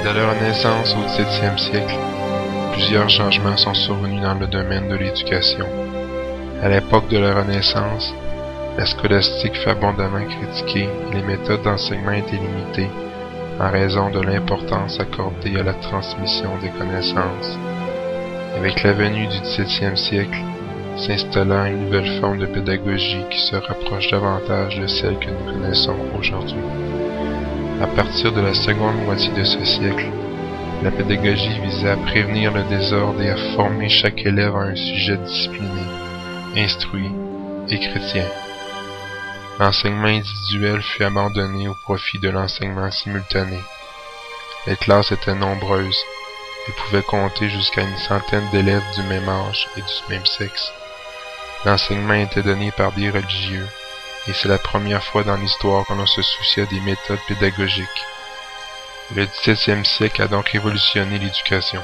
De leur naissance au XVIIe siècle, plusieurs changements sont survenus dans le domaine de l'éducation. À l'époque de la Renaissance, la scolastique fut abondamment critiquée et les méthodes d'enseignement étaient limitées en raison de l'importance accordée à la transmission des connaissances. Avec la venue du XVIIe siècle, s'installa une nouvelle forme de pédagogie qui se rapproche davantage de celle que nous connaissons aujourd'hui. À partir de la seconde moitié de ce siècle, la pédagogie visait à prévenir le désordre et à former chaque élève à un sujet discipliné, instruit et chrétien. L'enseignement individuel fut abandonné au profit de l'enseignement simultané. Les classes étaient nombreuses et pouvaient compter jusqu'à une centaine d'élèves du même âge et du même sexe. L'enseignement était donné par des religieux, et c'est la première fois dans l'histoire qu'on se souciait des méthodes pédagogiques. Le XVIIe siècle a donc révolutionné l'éducation.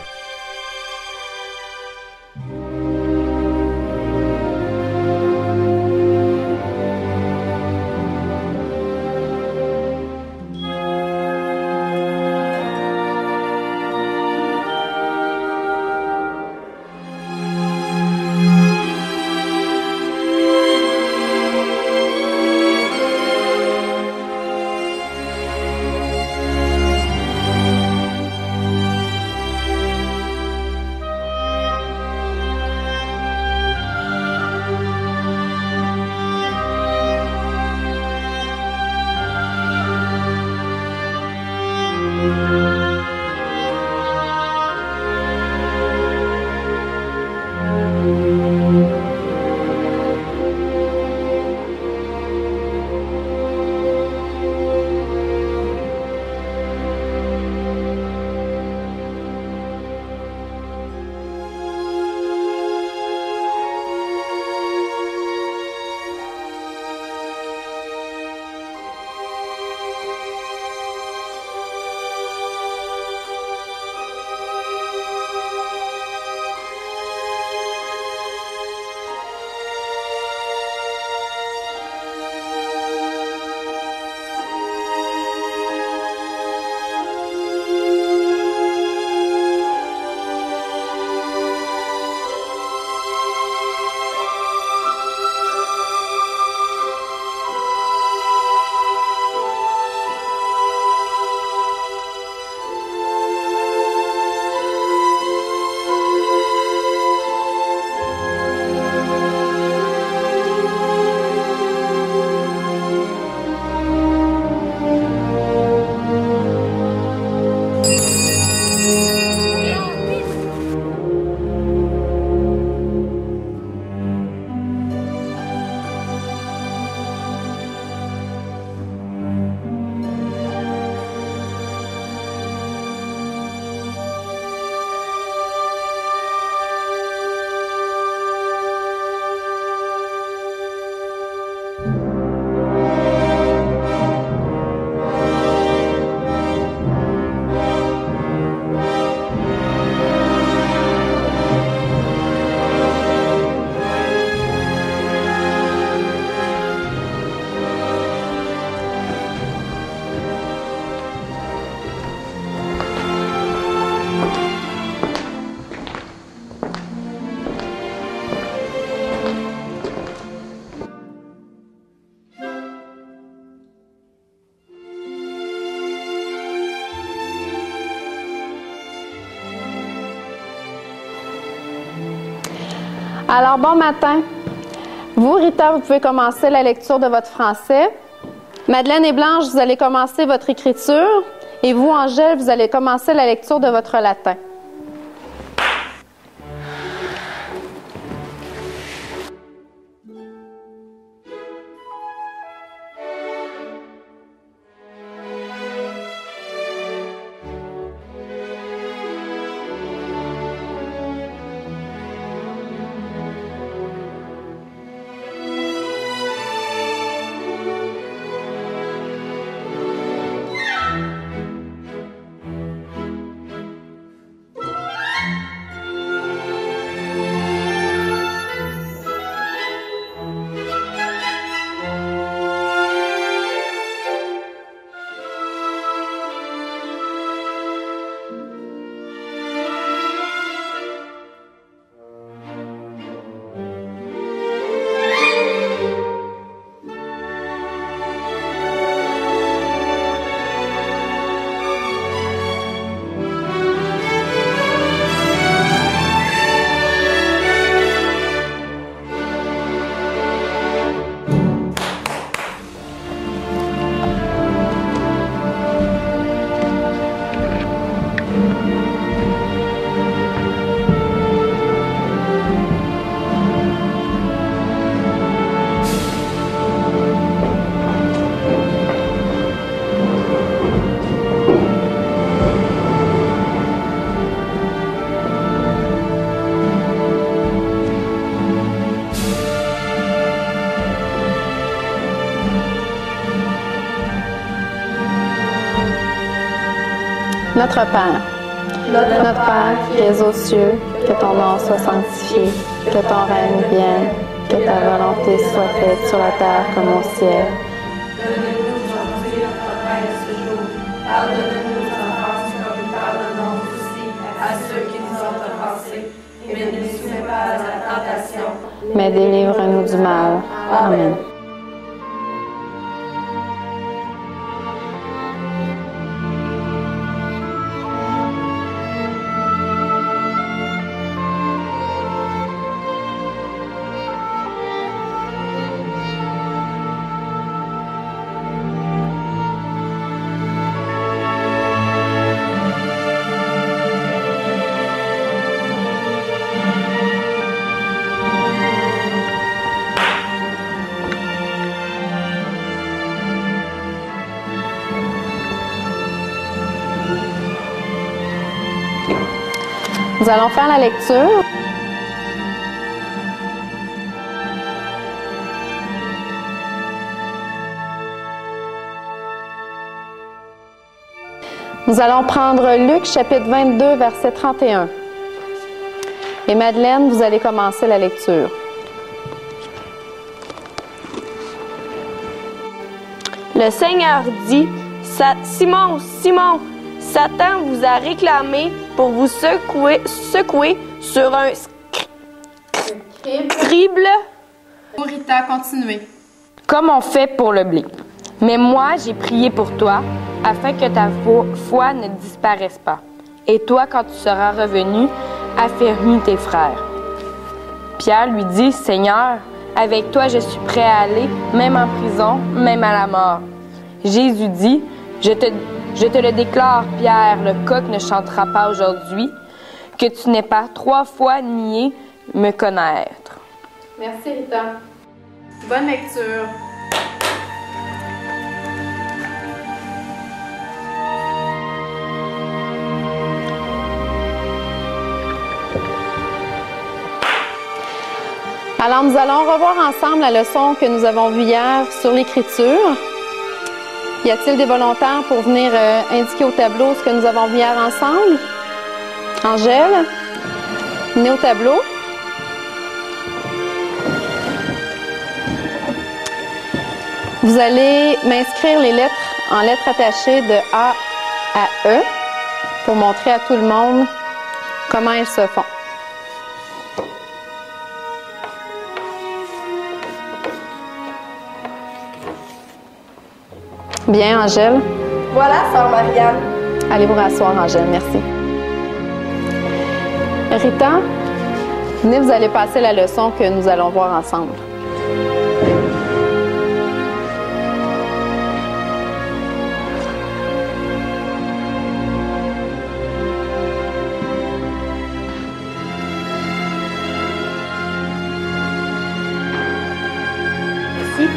Alors, bon matin. Vous, Rita, vous pouvez commencer la lecture de votre français. Madeleine et Blanche, vous allez commencer votre écriture. Et vous, Angèle, vous allez commencer la lecture de votre latin. Notre Père, notre Père qui es aux cieux, que ton nom soit sanctifié, que ton règne vienne, que ta volonté soit faite sur la terre comme au ciel. Donne-nous aujourd'hui notre pain de ce jour. Pardonne-nous nos offenses comme nous pardonnons aussi à ceux qui nous ont offensés. Et ne nous soumets pas à la tentation, Mais délivre-nous du mal. Amen. Nous allons faire la lecture. Nous allons prendre Luc, chapitre 22, verset 31. Et Madeleine, vous allez commencer la lecture. Le Seigneur dit, Simon, Simon, Satan vous a réclamé pour vous secouer sur un crible. Rita, continuez. Comme on fait pour le blé. Mais moi, j'ai prié pour toi, afin que ta foi ne disparaisse pas. Et toi, quand tu seras revenu, affermis tes frères. Pierre lui dit, Seigneur, avec toi je suis prêt à aller, même en prison, même à la mort. Jésus dit, je te le déclare, Pierre, le coq ne chantera pas aujourd'hui, que tu n'aies pas 3 fois nié me connaître. Merci Rita. Bonne lecture. Alors, nous allons revoir ensemble la leçon que nous avons vue hier sur l'écriture. Y a-t-il des volontaires pour venir indiquer au tableau ce que nous avons vu hier ensemble? Angèle, venez au tableau. Vous allez m'inscrire les lettres en lettres attachées de A à E pour montrer à tout le monde comment elles se font. Bien, Angèle. Voilà, sœur Marianne. Allez vous rasseoir, Angèle. Merci. Rita, Venez, vous allez passer la leçon que nous allons voir ensemble. Merci.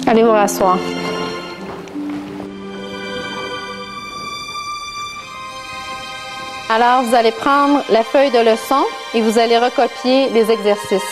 Allez vous rasseoir. Alors, vous allez prendre la feuille de leçon et vous allez recopier les exercices.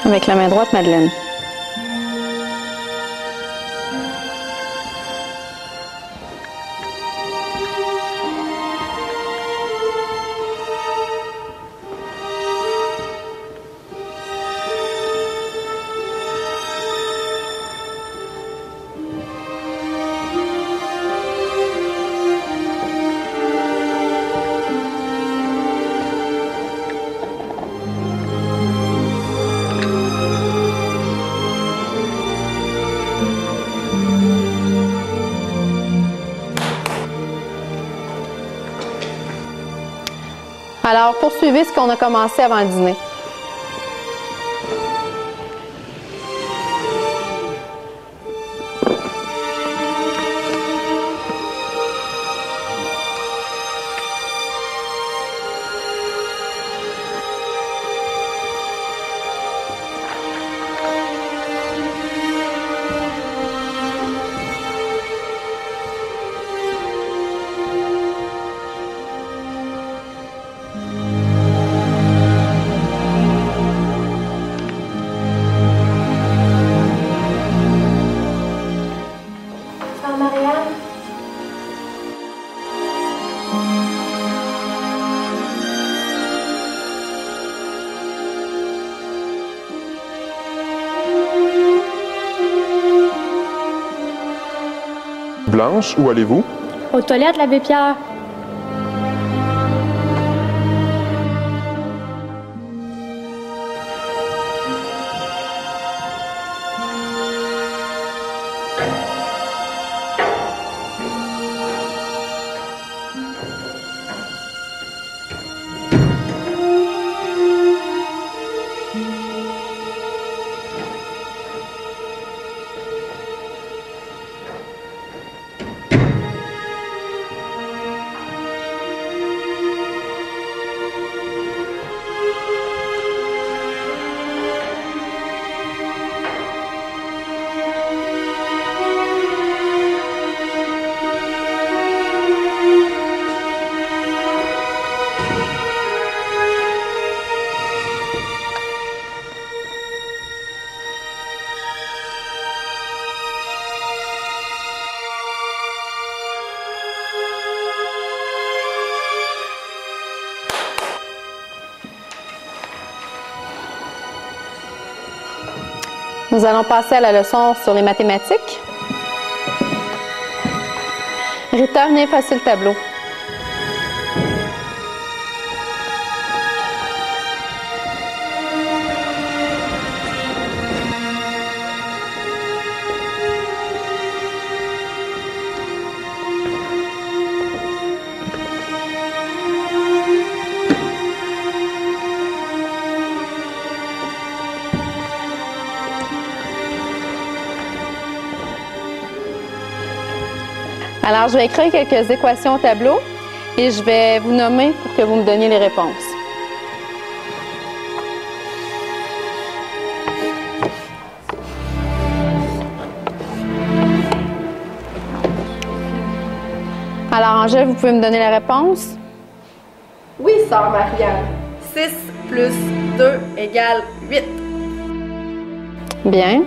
Avec la main droite, Madeleine. Alors, poursuivez ce qu'on a commencé avant le dîner. Blanche, où allez-vous? Aux toilettes, l'abbé Pierre. Nous allons passer à la leçon sur les mathématiques. Rita, venez effacer le tableau. Alors, je vais écrire quelques équations au tableau et je vais vous nommer pour que vous me donniez les réponses. Alors, Angèle, vous pouvez me donner la réponse? Oui, sœur Marianne. 6 plus 2 égale 8. Bien.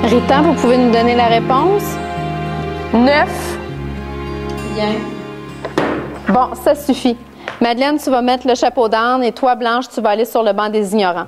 Rita, vous pouvez nous donner la réponse? 9. Bien. Bon, ça suffit. Madeleine, tu vas mettre le chapeau d'âne et toi, Blanche, tu vas aller sur le banc des ignorants.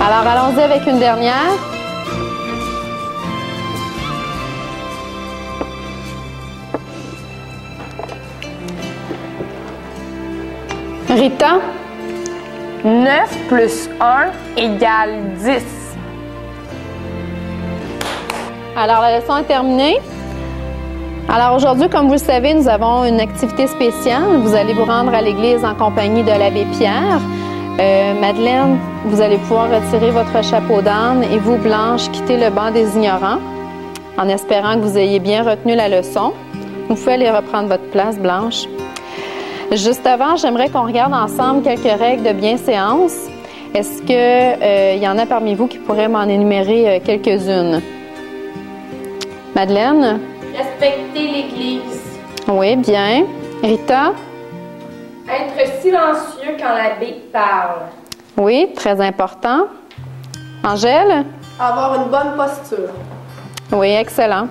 Alors, allons-y avec une dernière. Rita? 9 plus 1 égale 10. Alors, la leçon est terminée. Alors, aujourd'hui, comme vous le savez, nous avons une activité spéciale. Vous allez vous rendre à l'église en compagnie de l'abbé Pierre. Madeleine, vous allez pouvoir retirer votre chapeau d'âne et vous, Blanche, quitter le banc des ignorants en espérant que vous ayez bien retenu la leçon. Vous pouvez aller reprendre votre place, Blanche. Juste avant, j'aimerais qu'on regarde ensemble quelques règles de bienséance. Est-ce qu'il y en a parmi vous qui pourraient m'en énumérer quelques-unes? Madeleine? Respecter l'Église. Oui, bien. Rita? Être silencieux quand l'abbé parle. Oui, très important. Angèle? Avoir une bonne posture. Oui, excellent.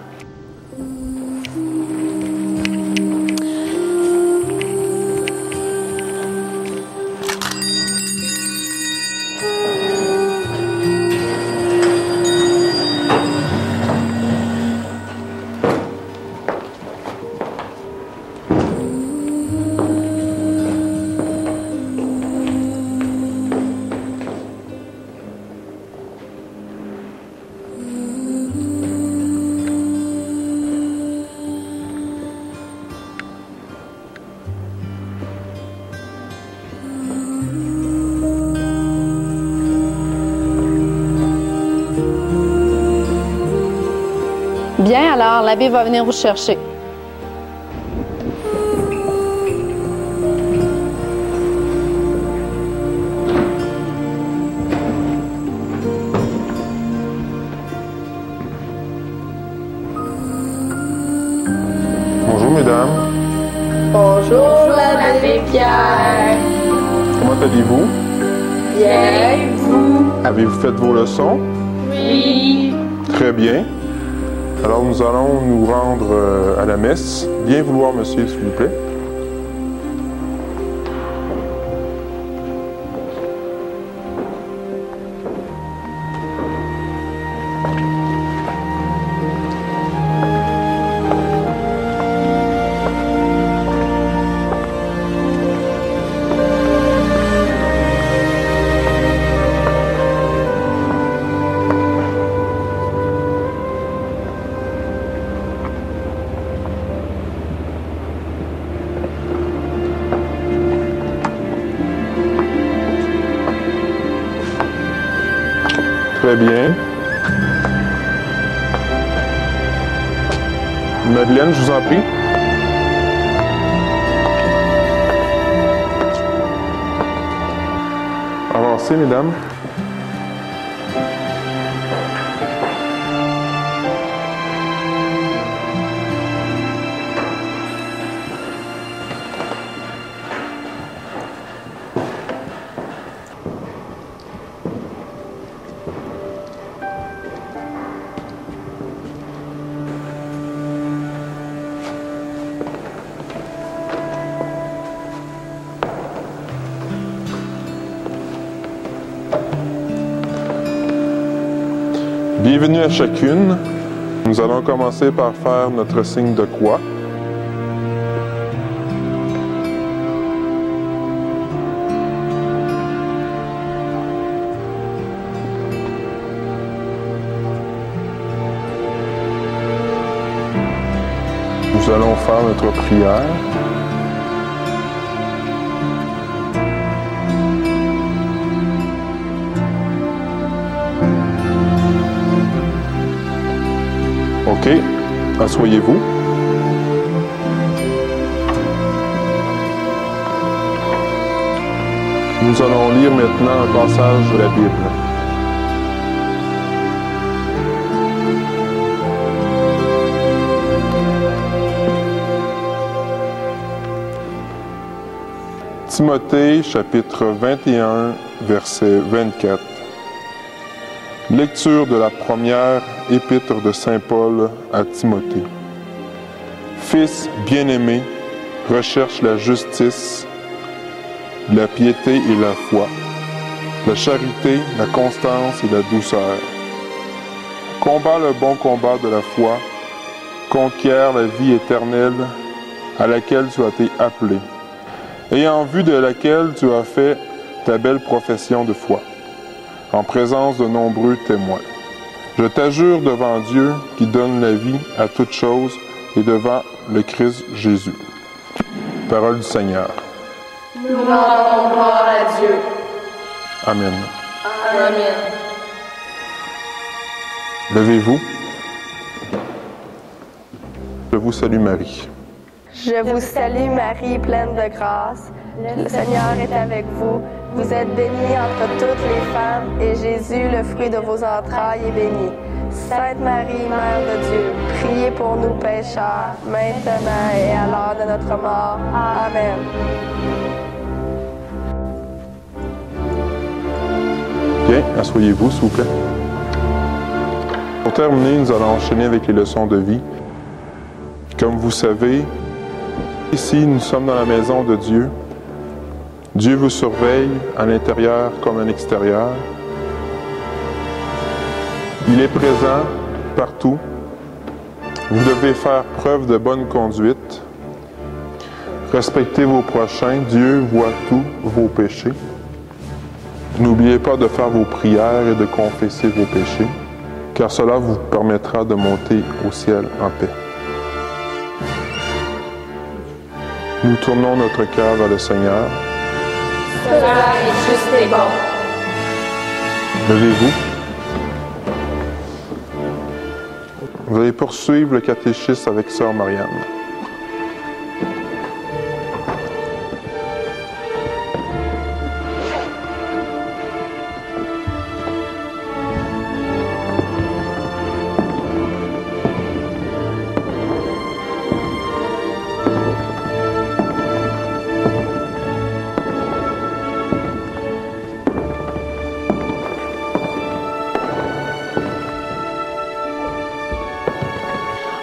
Bien, alors l'abbé va venir vous chercher. Bonjour mesdames, Bonjour, l'abbé Pierre. comment allez-vous? Bien, et vous? Avez-vous fait vos leçons? Oui. Très bien. Alors nous allons nous rendre à la messe. Bien vouloir me suivre s'il vous plaît. Très bien. Madeleine, je vous en prie. Avancez, mesdames. Bienvenue à chacune. Nous allons commencer par faire notre signe de croix. Nous allons faire notre prière. OK, asseyez-vous. Nous allons lire maintenant un passage de la Bible. Timothée, chapitre 21, verset 24. Lecture de la première épître de Saint Paul à Timothée. Fils bien-aimé, recherche la justice, la piété et la foi, la charité, la constance et la douceur. Combat le bon combat de la foi, conquiert la vie éternelle à laquelle tu as été appelé, et en vue de laquelle tu as fait ta belle profession de foi, en présence de nombreux témoins. Je t'adjure devant Dieu qui donne la vie à toutes choses et devant le Christ Jésus. Parole du Seigneur. Nous rendons gloire à Dieu. Amen. Amen. Levez-vous. Je vous salue Marie. Je vous salue Marie, pleine de grâce. Le Seigneur est avec vous. Vous êtes bénie entre toutes les femmes, et Jésus, le fruit de vos entrailles, est béni. Sainte Marie, Mère de Dieu, priez pour nous pécheurs, maintenant et à l'heure de notre mort. Amen. Bien, asseyez-vous, s'il vous plaît. Pour terminer, nous allons enchaîner avec les leçons de vie. Comme vous savez, ici, nous sommes dans la maison de Dieu. Dieu vous surveille à l'intérieur comme à l'extérieur. Il est présent partout. Vous devez faire preuve de bonne conduite. Respectez vos prochains. Dieu voit tous vos péchés. N'oubliez pas de faire vos prières et de confesser vos péchés, car cela vous permettra de monter au ciel en paix. Nous tournons notre cœur vers le Seigneur. Cela est juste et bon. Levez-vous. Vous allez poursuivre le catéchisme avec Sœur Marianne.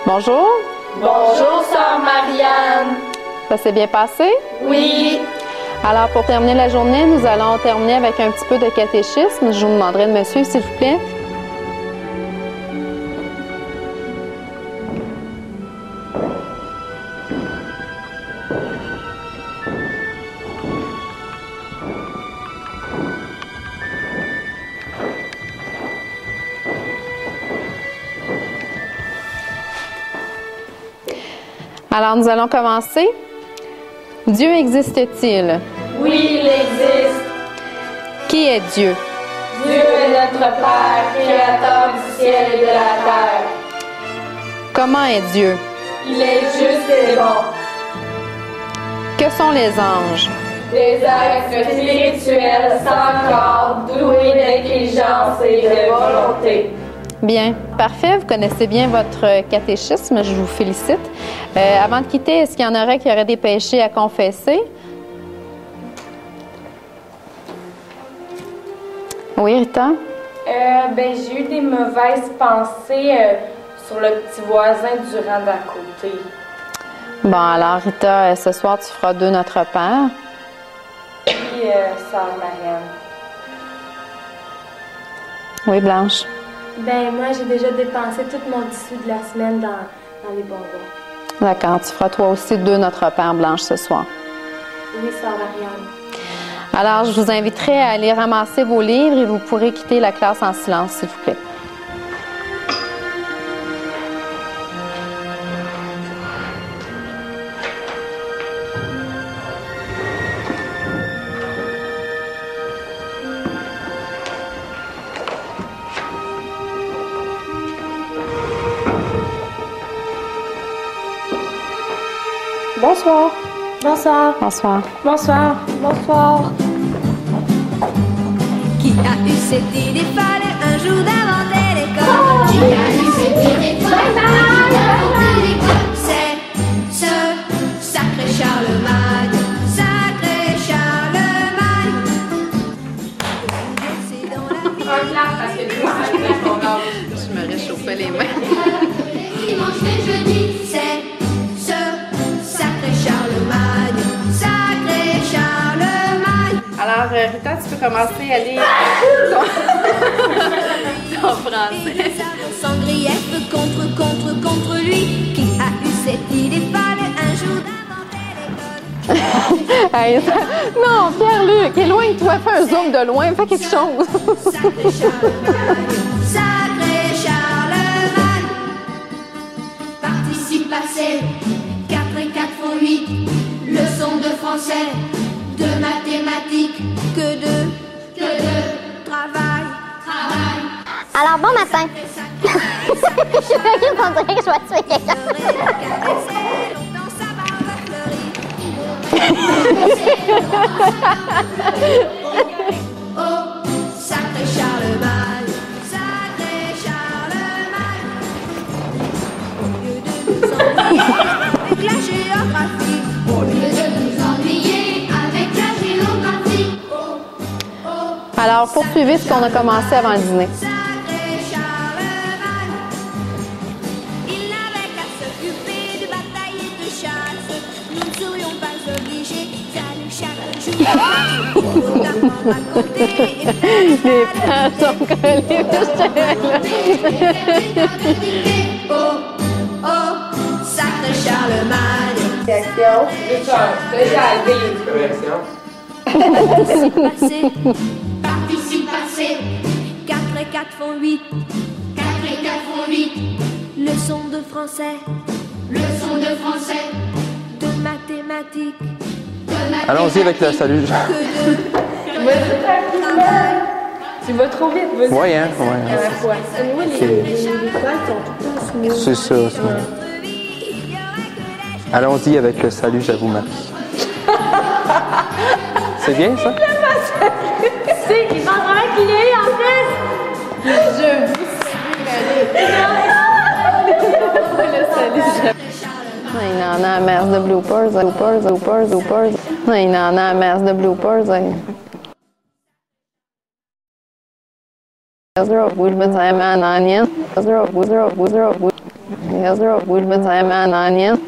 Bonjour, Bonjour, Sœur Marianne. ça s'est bien passé? Oui. Alors, pour terminer la journée, nous allons terminer avec un petit peu de catéchisme. Je vous demanderai de me suivre, s'il vous plaît. Alors, nous allons commencer. Dieu existe-t-il? Oui, il existe. Qui est Dieu? Dieu est notre Père, créateur du ciel et de la terre. Comment est Dieu? Il est juste et bon. Que sont les anges? Des êtres spirituels sans corps, doués d'intelligence et de volonté. Bien, parfait. Vous connaissez bien votre catéchisme. Je vous félicite. Avant de quitter, est-ce qu'il y en aurait qui auraient des péchés à confesser? Oui, Rita? J'ai eu des mauvaises pensées sur le petit voisin du rang d'à côté. Bon, alors, Rita, ce soir, tu feras 2 Notre Père. Puis, Sœur Marianne. Oui, Blanche. Ben, moi, j'ai déjà dépensé tout mon tissu de la semaine dans les bonbons. D'accord. Tu feras toi aussi 2 Notre Père blanche ce soir. Oui, sœur Marianne. Alors, je vous inviterai à aller ramasser vos livres et vous pourrez quitter la classe en silence, s'il vous plaît. Bonsoir. Bonsoir. Bonsoir. Bonsoir. Bonsoir. Qui a eu cette idée folle un jour d'inventer l'école? Qui a eu cette idée folle d'inventer l'école? C'est ce sacré Charlemagne, sacré Charlemagne. C'est dans la vie. Je me réchauffais les mains. Dimanche et jeudi, c'est ce sacré Charlemagne, sacré Charlemagne. Alors, Rita, tu peux commencer à lire ton français. Sans grief contre lui, qui a eu cette idée folle un jour d'inventer l'école. Hey, non, Pierre-Luc, éloigne-toi, fais un zoom de loin, fais quelque chose. Sacré Charlemagne, sacré Charlemagne. Participe passé, 4 et 4 font 8. Leçon de français, de mathématiques, que de travail. Alors, bon matin. Je vais dire que je vais tuer quelqu'un. Oh, sacré Charlemagne, sacré Charlemagne. Au lieu de nous ennuyer avec la géographie, au lieu de nous ennuyer avec la géographie. Alors, poursuivez ce qu'on a commencé avant le dîner. Sacré Charlemagne, il n'avait qu'à s'occuper de bataille et de chasse. Nous ne serions pas obligés d'aller chaque jour d'apprendre à compter et Les plans sont collés, oh, oh, sacré Charlemagne. Participe passé, 4 et 4 font 8. 4 et 4 font 8. Leçon de français, leçon de français, de mathématiques. Allons-y avec le salut. Tu vas trop vite, vas-y. Oui, hein? Ouais. À la fois. Moi, les toiles sont tout le temps smooth. C'est ça. Allons-y avec le salut, j'avoue, Marie. C'est bien, ça? C'est, il pense vraiment qu'il est en plus. Je vous Il en a un masse de bloopers. Il en a un masse de bloopers. Onion.